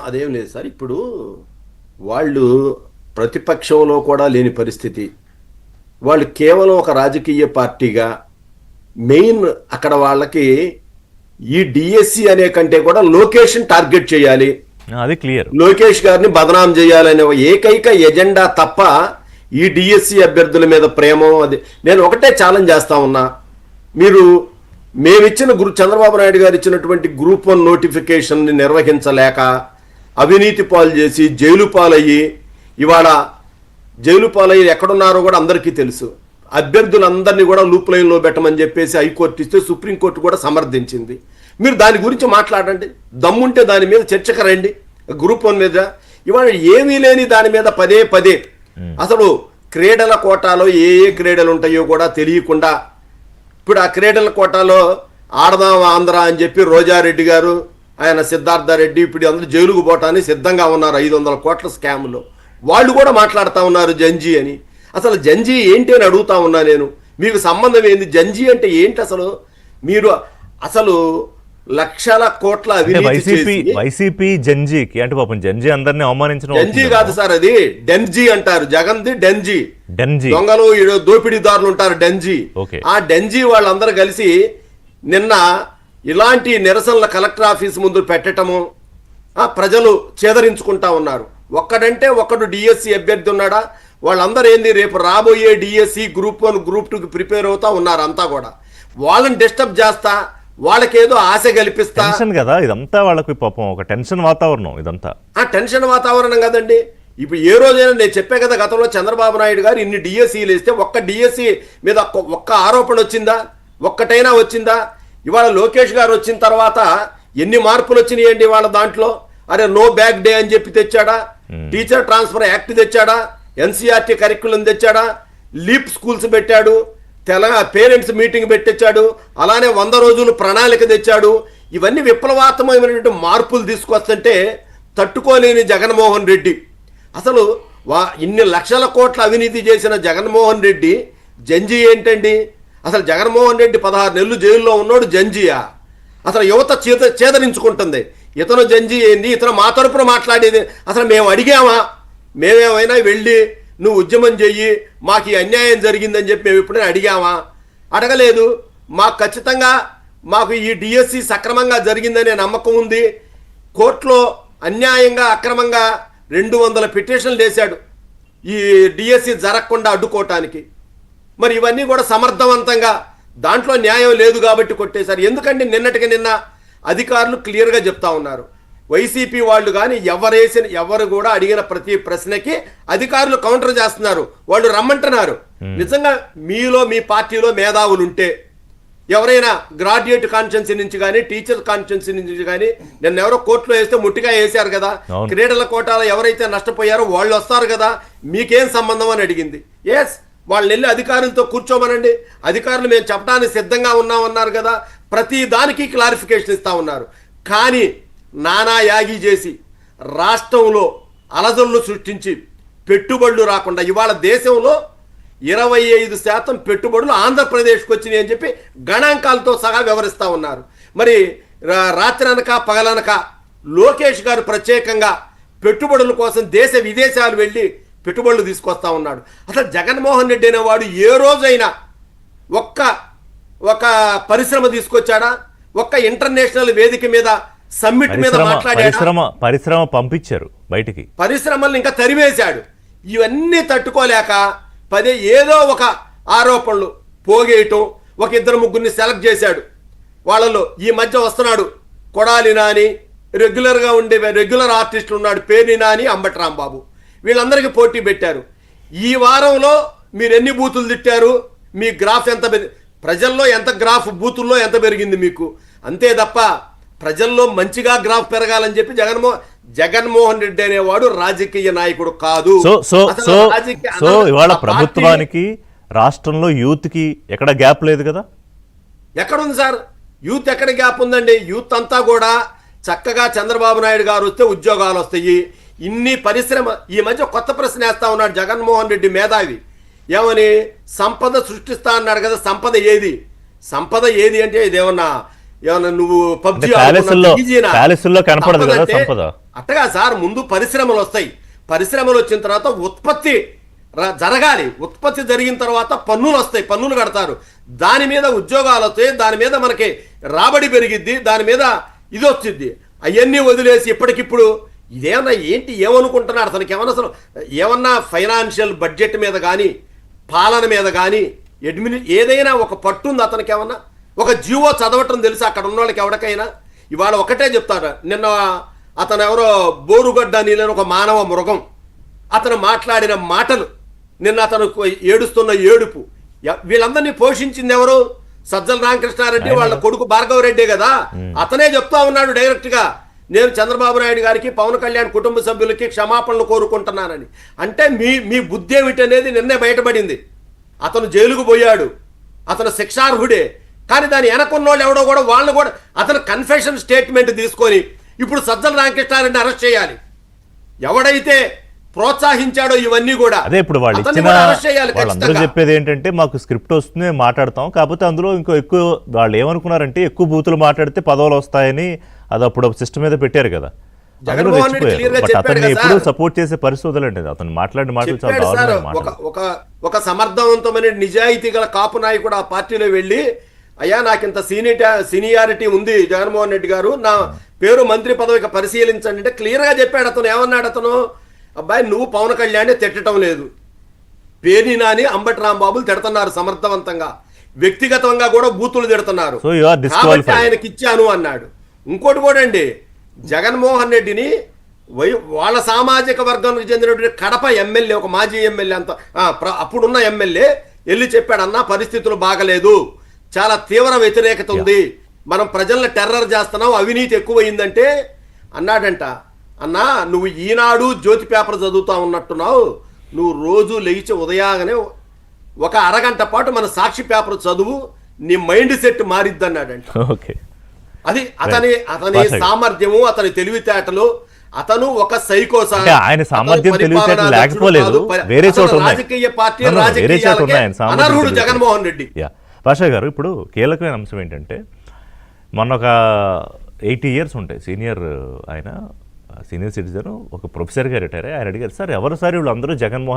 అదేం లేదు సార్. ఇప్పుడు వాళ్ళు ప్రతిపక్షంలో కూడా లేని పరిస్థితి. వాళ్ళు కేవలం ఒక రాజకీయ పార్టీగా మెయిన్ అక్కడ వాళ్ళకి ఈ డిఎస్సి అనే కంటే కూడా లోకేష్ని టార్గెట్ చేయాలి, అది క్లియర్. లోకేష్ గారిని బదనాం చేయాలనే ఏకైక ఎజెండా తప్ప ఈ డిఎస్సి అభ్యర్థుల మీద ప్రేమ అది. నేను ఒకటే ఛాలెంజ్ చేస్తా ఉన్నా, మీరు మేమిచ్చిన చంద్రబాబు నాయుడు గారు ఇచ్చినటువంటి గ్రూప్ 1 నోటిఫికేషన్ని నిర్వహించలేక అవినీతి పాలు చేసి జైలు పాలయ్యి, ఇవాళ జైలు పాలయ్యి ఎక్కడున్నారో కూడా అందరికీ తెలుసు. అభ్యర్థులందరినీ కూడా లూప్ లైన్లో పెట్టమని చెప్పేసి హైకోర్టు ఇస్తే సుప్రీంకోర్టు కూడా సమర్థించింది. మీరు దాని గురించి మాట్లాడండి, దమ్ముంటే దాని మీద చర్చకు రండి. గ్రూప్ 1 మీద ఇవాళ ఏమీ లేని దాని మీద పదే పదే అసలు క్రీడల కోటాలో ఏ క్రీడలు ఉంటాయో కూడా తెలియకుండా, ఇప్పుడు ఆ క్రీడల కోటాలో ఆడదాం ఆంధ్ర అని చెప్పి రోజారెడ్డి గారు, ఆయన సిద్ధార్థరెడ్డి ఇప్పుడు అందరూ జైలుకు పోవటానికి సిద్ధంగా ఉన్నారు. 500 కోట్ల స్కామ్లో వాళ్ళు కూడా మాట్లాడుతూ ఉన్నారు జంజీ అని. అసలు జంజీ ఏంటి అని అడుగుతా ఉన్నా నేను. మీకు సంబంధం ఏంది? జంజీ అంటే ఏంటి అసలు? మీరు అసలు లక్షల కోట్ల వైసీపీ జంజీకి అంటే పాపం జంజీ అందరినీ అవమానించడం. జంజీ కాదు సార్, అది డెన్జీ అంటారు. జగన్ది డెన్జీ. దొంగలు దోపిడీదారులు ఉంటారు డెన్జీ. ఆ డెన్జీ వాళ్ళందరూ కలిసి నిన్న ఇలాంటి నిరసనల కలెక్టర్ ఆఫీస్ ముందు పెట్టటము, ప్రజలు చేదరించుకుంటా ఉన్నారు. ఒక్కడంటే ఒక్కడు డిఎస్సి అభ్యర్థి ఉన్నాడా? వాళ్ళందరూ ఏంది రేపు రాబోయే డిఎస్సి గ్రూప్ 1 గ్రూప్ 2కి ప్రిపేర్ అవుతా ఉన్నారు. అంతా కూడా వాళ్ళని డిస్టర్బ్ చేస్తా, వాళ్ళకేదో ఆశ కల్పిస్తా కదా. ఇదంతా వాళ్ళకి పాపం ఒక టెన్షన్ వాతావరణం. ఇదంతా టెన్షన్ వాతావరణం కదండి. ఇప్పుడు ఏ రోజైనా నేను చెప్పే కదా, గతంలో చంద్రబాబు నాయుడు గారు ఇన్ని డిఎస్సీలు ఇస్తే ఒక్క డిఎస్సి మీద ఒక్క ఆరోపణ వచ్చిందా? ఒక్కటైనా వచ్చిందా? ఇవాళ లోకేష్ గారు వచ్చిన తర్వాత ఎన్ని మార్పులు వచ్చినాయండి వాళ్ళ దాంట్లో. అరే నో బ్యాక్ డే అని చెప్పి తెచ్చాడా? టీచర్ ట్రాన్స్ఫర్ యాక్ట్ తెచ్చాడా? ఎన్సీఆర్టీ కరిక్యులం తెచ్చాడా? లీప్ స్కూల్స్ పెట్టాడు, తెలంగాణ పేరెంట్స్ మీటింగ్ పెట్టించాడు, అలానే 100 రోజులు ప్రణాళిక తెచ్చాడు. ఇవన్నీ విప్లవాత్మకమైనటువంటి మార్పులు తీసుకొస్తుంటే తట్టుకోలేని జగన్మోహన్ రెడ్డి, అసలు ఇన్ని లక్షల కోట్ల అవినీతి చేసిన జగన్మోహన్ రెడ్డి జంజీ ఏంటండి? అసలు జగన్మోహన్ రెడ్డి 16 నెలలు జైల్లో ఉన్నాడు. జంజీయా? అసలు యువత చేదరించుకుంటుంది. ఇతను జంజీ ఏంది? ఇతను మా తరపున మాట్లాడేది. అసలు మేము అడిగామా? మేమేమైనా వెళ్ళి నువ్వు ఉద్యమం చెయ్యి, మాకు ఈ అన్యాయం జరిగిందని చెప్పి మేము ఎప్పుడైనా అడిగామా? అడగలేదు. మాకు ఖచ్చితంగా మాకు ఈ డిఎస్సి సక్రమంగా జరిగిందనే నమ్మకం ఉంది. కోర్టులో అన్యాయంగా అక్రమంగా 200 పిటిషన్లు వేశాడు ఈ డిఎస్సి జరగకుండా అడ్డుకోవటానికి. మరి ఇవన్నీ కూడా సమర్థవంతంగా దాంట్లో న్యాయం లేదు కాబట్టి కొట్టేశారు. ఎందుకంటే నిన్నటికి నిన్న అధికారులు క్లియర్గా చెప్తా ఉన్నారు. వైసీపీ వాళ్ళు కానీ ఎవరు కూడా అడిగిన ప్రతి ప్రశ్నకి అధికారులు కౌంటర్ చేస్తున్నారు. వాళ్ళు రమ్మంటున్నారు. నిజంగా మీలో మీ పార్టీలో మేధావులు ఉంటే ఎవరైనా గ్రాడ్యుయేట్ కాన్స్టిట్యున్సీ నుంచి కానీ టీచర్ కాన్స్టిట్యున్సీ నుంచి కానీ నిన్న ఎవరో కోర్టులో వేస్తే ముట్టిగా వేశారు కదా, క్రీడల కోటాలో ఎవరైతే నష్టపోయారో వాళ్ళు వస్తారు కదా, మీకేం సంబంధం అని అడిగింది. ఎస్, వాళ్ళని వెళ్ళి అధికారులతో కూర్చోమనండి. అధికారులు మేము చెప్పడానికి సిద్ధంగా ఉన్నామన్నారు కదా. ప్రతి దానికి క్లారిఫికేషన్ ఇస్తా ఉన్నారు. కానీ నానా యాగి చేసి రాష్ట్రంలో అలజడులు సృష్టించి పెట్టుబడులు రాకుండా ఇవాళ దేశంలో 25% పెట్టుబడులు ఆంధ్రప్రదేశ్కి వచ్చినాయి అని చెప్పి గణాంకాలతో సహా వివరిస్తూ ఉన్నారు. మరి రాత్రనక పగలనక లోకేష్ గారు ప్రత్యేకంగా పెట్టుబడుల కోసం దేశ విదేశాలు వెళ్ళి పెట్టుబడులు తీసుకొస్తా ఉన్నాడు. అసలు జగన్మోహన్ రెడ్డి అనేవాడు ఏ రోజైనా ఒక పరిశ్రమ తీసుకొచ్చాడా? ఒక్క ఇంటర్నేషనల్ వేదిక మీద సమ్మిట్ మీద మాట్లాడాడు. పరిశ్రమ పంపించారు బయటికి, పరిశ్రమల్ని ఇంకా తరివేశాడు. ఇవన్నీ తట్టుకోలేక ఏదో ఒక ఆరోపణలు పోగేయటం, ఒక 2-3 సెలెక్ట్ చేశాడు. వాళ్ళలో ఈ మధ్య వస్తున్నాడు కొడాలి నాని, రెగ్యులర్గా ఉండే రెగ్యులర్ ఆర్టిస్టులు ఉన్నాడు పేర్ని నాని, అంబటి రాంబాబు. వీళ్ళందరికీ పోటీ పెట్టారు. ఈ వారంలో మీరు ఎన్ని బూతులు తిట్టారు, మీ గ్రాఫ్ ఎంత ప్రజల్లో ఎంత గ్రాఫ్ బూతుల్లో ఎంత పెరిగింది మీకు, అంతే తప్ప ప్రజల్లో మంచిగా గ్రాఫ్ పెరగాలని చెప్పి జగన్మోహన్ రెడ్డి అనేవాడు రాజకీయ నాయకుడు కాదు. సో ఇవాళ ప్రభుత్వానికి రాష్ట్రంలో యూత్ కి ఎక్కడ గ్యాప్ లేదు కదా? ఎక్కడుంది సార్? యూత్ ఎక్కడ గ్యాప్ ఉందండి? యూత్ అంతా కూడా చక్కగా చంద్రబాబు నాయుడు గారు వస్తే ఉద్యోగాలు వస్తాయి. ఇన్ని పరిశ్రమ ఈ మధ్య కొత్త ప్రశ్న వేస్తా ఉన్నాడు జగన్మోహన్ రెడ్డి మేధావి. ఏమని? సంపద సృష్టిస్తా అన్నాడు కదా. సంపద ఏది అంటే ఇదేమన్నా ఏమన్నా నువ్వు పబ్జి ప్యాలెస్లో కనపడదు కదా సంపద. అట్టగా సార్, ముందు పరిశ్రమలు వస్తాయి, పరిశ్రమలు వచ్చిన తర్వాత ఉత్పత్తి జరగాలి, ఉత్పత్తి జరిగిన తర్వాత పన్నులు వస్తాయి, పన్నులు కడతారు, దాని మీద ఉద్యోగాలు వస్తాయి, దాని మీద మనకి రాబడి పెరిగిద్ది, దాని మీద ఇది వచ్చింది. అవన్నీ వదిలేసి ఇప్పటికిప్పుడు ఇదేమన్నా ఏంటి ఏమనుకుంటున్నాడు అతనికి? ఏమన్నా ఫైనాన్షియల్ బడ్జెట్ మీద కానీ పాలన మీద కానీ ఏదైనా ఒక పట్టుంది అతనికి? ఏమన్నా ఒక జీవో చదవటం తెలుసు అక్కడ ఉన్న వాళ్ళకి ఎవరికైనా? ఇవాళ ఒకటే చెప్తారు, నిన్న అతను ఎవరో బోరుగడ్డ నీళ్ళని ఒక మానవ మృగం, అతను మాట్లాడిన మాటలు, నిన్న అతను ఏడుస్తున్న ఏడుపు, వీళ్ళందరినీ పోషించింది ఎవరు? సజ్జల రామకృష్ణారెడ్డి వాళ్ళ కొడుకు భార్గవ రెడ్డే కదా. అతనే చెప్తా ఉన్నాడు డైరెక్ట్ గా, నేను చంద్రబాబు నాయుడు గారికి పవన్ కళ్యాణ్ కుటుంబ సభ్యులకి క్షమాపణలు కోరుకుంటున్నానని. అంటే మీ బుద్ధి ఏమిటి అనేది నిన్నే బయటపడింది. అతను జైలుకు పోయాడు, అతను శిక్షార్హుడే, కానీ దాని వెనకున్నోళ్ళు ఎవడో కూడా వాళ్ళు కూడా అతను కన్ఫెషన్ స్టేట్మెంట్ తీసుకొని ఇప్పుడు సజ్జల రామకృష్ణారెడ్డి అరెస్ట్ చేయాలి. ఎవడైతే ప్రోత్సహించాడో ఇవన్నీ కూడా అదే ఇప్పుడు వాళ్ళు ఇచ్చిన వాళ్ళందరూ చెప్పేది ఏంటంటే, మాకు స్క్రిప్ట్ వస్తుంది మాట్లాడతాం, కాకపోతే అందులో ఇంకో ఎక్కువ వాళ్ళు ఏమనుకున్నారంటే ఎక్కువ బూతులు మాట్లాడితే పదవులు వస్తాయని అది అప్పుడు సిస్టమ్ మీద పెట్టారు కదా. అతన్ని ఎప్పుడు సపోర్ట్ చేసే పరిస్థితులు అండి, అతను మాట్లాడిన మాటలు చాలా దారుణమైన. ఒక సమర్థవంతమైన నిజాయితీ గల కాపు నాయకుడు ఆ పార్టీలో వెళ్ళి, అయ్యా నాకు ఇంత సీనియారిటీ ఉంది జగన్మోహన్ రెడ్డి గారు, నా పేరు మంత్రి పదవికి పరిశీలించండి అంటే క్లియర్ గా చెప్పాడు. అతను ఏమన్నాడు? అతను, అబ్బాయి నువ్వు పవన్ కళ్యాణ్ తిట్టడం లేదు, పేర్ని నాని అంబటి రాంబాబులు తిడుతున్నారు సమర్థవంతంగా, వ్యక్తిగతంగా కూడా బూతులు తిడుతున్నారు, కాబట్టి ఆయనకి ఇచ్చాను అన్నాడు. ఇంకోటి కూడా అండి, జగన్మోహన్ రెడ్డిని వాళ్ళ సామాజిక వర్గానికి చెందినటువంటి కడప ఎమ్మెల్యే, ఒక మాజీ ఎమ్మెల్యే, అంత అప్పుడున్న ఎమ్మెల్యే వెళ్ళి చెప్పాడు, అన్న పరిస్థితులు బాగలేదు, చాలా తీవ్ర వ్యతిరేకత ఉంది, మనం ప్రజల్ని టెర్రర్ చేస్తున్నాం, అవినీతి ఎక్కువైందంటే అన్నాడంట. అన్నా నువ్వు ఈనాడు జ్యోతి పేపర్ చదువుతా ఉన్నట్టున్నావు, నువ్వు రోజు లేచి ఉదయాగానే ఒక అరగంట పాటు మన సాక్షి పేపర్ చదువు, నీ మైండ్ సెట్ మారిద్ది అన్నాడంట. అది అతని సామర్థ్యము, అతని తెలివితేటలు. అతను ఒక సైకో సార్. ఆయన సామర్థ్యం తెలివితేటలు లేకపోలేదు, వేరే చోట రాజకీయ పార్టీ అనర్హుడు జగన్మోహన్ రెడ్డి. భాషా గారు, ఇప్పుడు కీలకమైన అంశం ఏంటంటే, మొన్న ఒక 80 years ఉంటాయి సీనియర్ సిటిజన్, ఒక ప్రొఫెసర్గా రిటైర్ అయ్యి ఆయన అడిగారు, సార్ ఎవరు సార్ వీళ్ళు అందరూ జగన్మోహన్